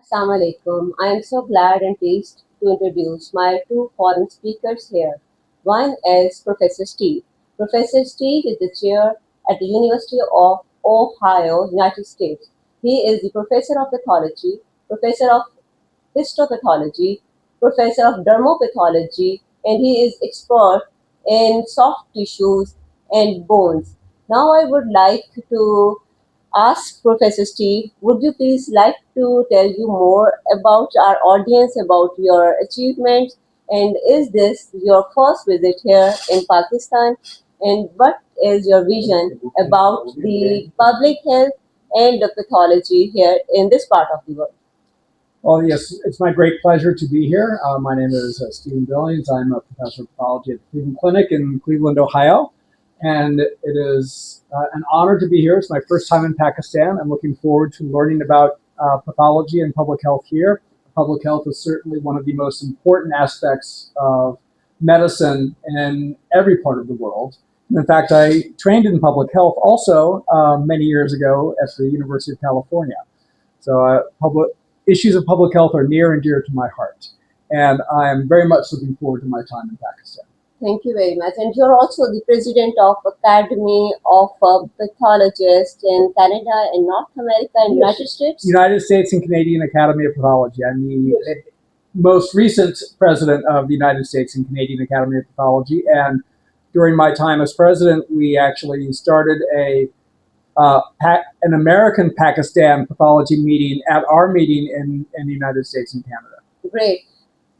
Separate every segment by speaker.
Speaker 1: Assalamu alaikum. I am so glad and pleased to introduce my two foreign speakers here. One is Professor Steve. Professor Steve is the chair at the University of Ohio, United States. He is the professor of pathology, professor of histopathology, professor of dermopathology, and he is expert in soft tissues and bones. Now I would like to ask Professor Steve, would you please like to tell you more about our audience, about your achievements, and is this your first visit here in Pakistan? And what is your vision about the public health and the pathology here in this part of the world?
Speaker 2: Well, yes, it's my great pleasure to be here. My name is Steven Billings. I'm a professor of pathology at the Cleveland Clinic in Cleveland, Ohio. And it is an honor to be here. It's my first time in Pakistan. I'm looking forward to learning about pathology and public health here. Public health is certainly one of the most important aspects of medicine in every part of the world. And in fact, I trained in public health also many years ago at the University of California. So issues of public health are near and dear to my heart. And I am very much looking forward to my time in Pakistan.
Speaker 1: Thank you very much. And you're also the president of Academy of Pathologists in Canada and North America and United States?
Speaker 2: United States and Canadian Academy of Pathology. I'm the most recent president of the United States and Canadian Academy of Pathology. And during my time as president, we actually started an American Pakistan pathology meeting at our meeting in the United States and Canada.
Speaker 1: Great.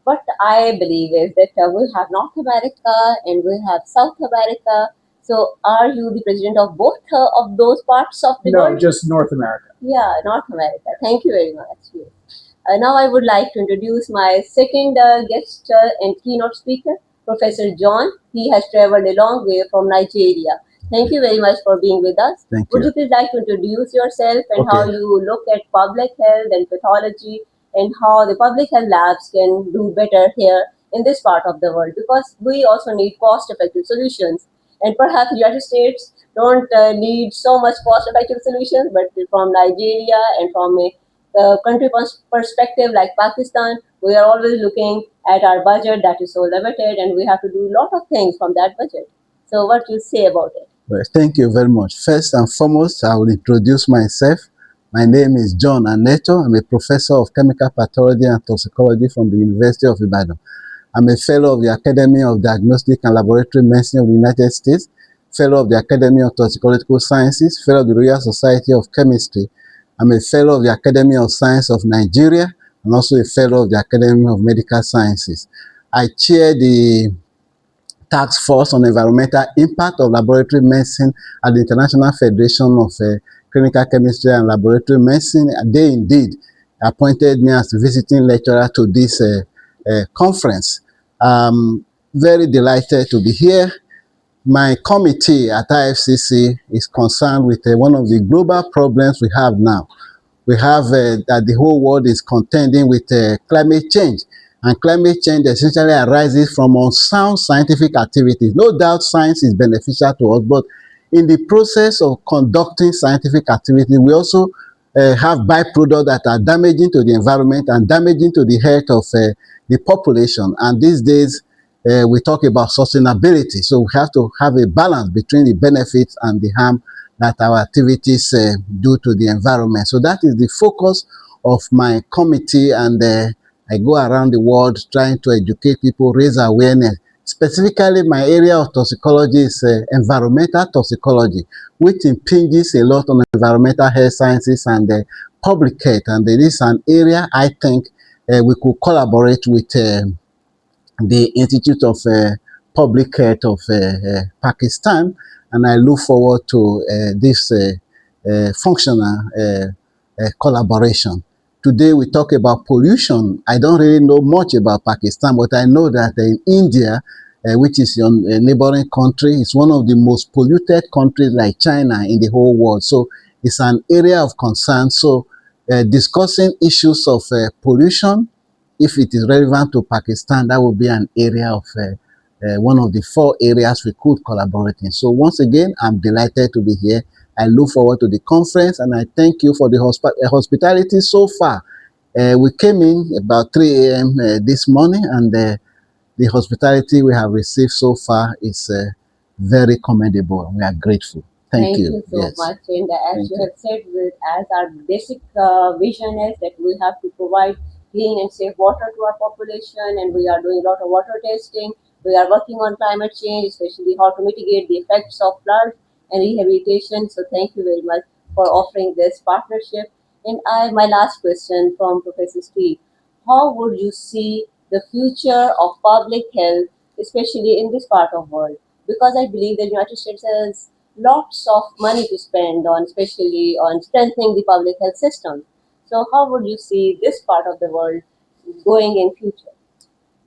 Speaker 1: What I believe is that we have North America and we have South America. So are you the president of both of those parts of the world?
Speaker 2: No, just North America.
Speaker 1: Yeah, North America. Thank you very much. Now I would like to introduce my second guest and keynote speaker, Professor John. He has traveled a long way from Nigeria. Thank you very much for being with us.
Speaker 3: Thank
Speaker 1: Would
Speaker 3: you.
Speaker 1: you please like to introduce yourself and how you look at public health and pathology and how the public health labs can do better here in this part of the world? Because we also need cost-effective solutions. And perhaps the United States don't need so much cost-effective solutions, but from Nigeria and from a country perspective like Pakistan, we are always looking at our budget that is so limited and we have to do a lot of things from that budget. So what do you say about it?
Speaker 3: Well, thank you very much. First and foremost, I will introduce myself. My name is John Aneto. I'm a professor of chemical pathology and toxicology from the University of Ibadan. I'm a fellow of the Academy of Diagnostic and Laboratory Medicine of the United States, fellow of the Academy of Toxicological Sciences, fellow of the Royal Society of Chemistry. I'm a fellow of the Academy of Science of Nigeria, and also a fellow of the Academy of Medical Sciences. I chair the Task Force on Environmental Impact of Laboratory Medicine at the International Federation of Clinical Chemistry and Laboratory Medicine. They indeed appointed me as visiting lecturer to this conference. I'm very delighted to be here. My committee at IFCC is concerned with one of the global problems we have now. We have that the whole world is contending with climate change. And climate change essentially arises from unsound scientific activities. No doubt science is beneficial to us, but in the process of conducting scientific activity, we also have byproducts that are damaging to the environment and damaging to the health of the population. And these days, we talk about sustainability. So we have to have a balance between the benefits and the harm that our activities do to the environment. So that is the focus of my committee, and I go around the world trying to educate people, raise awareness. Specifically, my area of toxicology is environmental toxicology, which impinges a lot on environmental health sciences and public health. And there is an area I think we could collaborate with the Institute of Public Health of Pakistan, and I look forward to this functional collaboration. Today we talk about pollution. I don't really know much about Pakistan, but I know that in India, which is a neighboring country, is one of the most polluted countries like China in the whole world. So it's an area of concern. So discussing issues of pollution, if it is relevant to Pakistan, that will be an area of one of the 4 areas we could collaborate in. So once again, I'm delighted to be here. I look forward to the conference, and I thank you for the hospitality so far. We came in about 3 a.m. This morning, and the hospitality we have received so far is very commendable, and we are grateful. Thank you.
Speaker 1: So
Speaker 3: Yes.
Speaker 1: much. And as
Speaker 3: Thank
Speaker 1: you
Speaker 3: you.
Speaker 1: have said, as our basic vision is that we have to provide clean and safe water to our population, and we are doing a lot of water testing. We are working on climate change, especially how to mitigate the effects of floods and rehabilitation. So thank you very much for offering this partnership. And my last question from Professor Steve: how would you see the future of public health, especially in this part of world? Because I believe the United States has lots of money to spend on, especially on strengthening the public health system. So how would you see this part of the world going in future?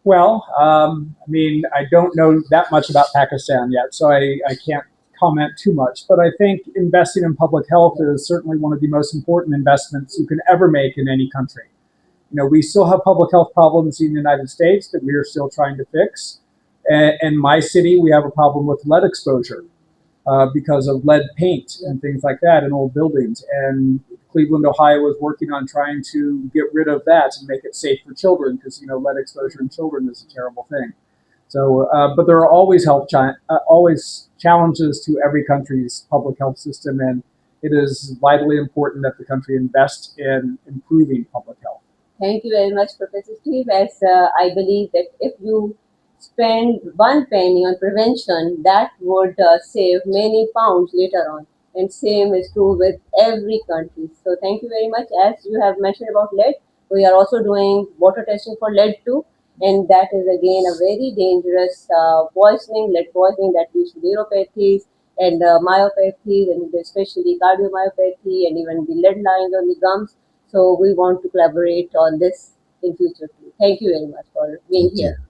Speaker 2: Well, I mean, I don't know that much about Pakistan yet, so I can't comment too much. But I think investing in public health is certainly one of the most important investments you can ever make in any country. You know, we still have public health problems in the United States that we are still trying to fix. In my city, we have a problem with lead exposure because of lead paint and things like that in old buildings. And Cleveland, Ohio is working on trying to get rid of that and make it safe for children because, you know, lead exposure in children is a terrible thing. So, but there are always always challenges to every country's public health system, and it is vitally important that the country invest in improving public health.
Speaker 1: Thank you very much, Professor Steve. As I believe that if you spend one penny on prevention, that would save many pounds later on. And same is true with every country. So thank you very much. As you have mentioned about lead, we are also doing water testing for lead too. And that is again a very dangerous poisoning, lead poisoning that leads to neuropathies and myopathies, and especially cardiomyopathy and even the lead lines on the gums. So we want to collaborate on this in future too. Thank you very much for being here.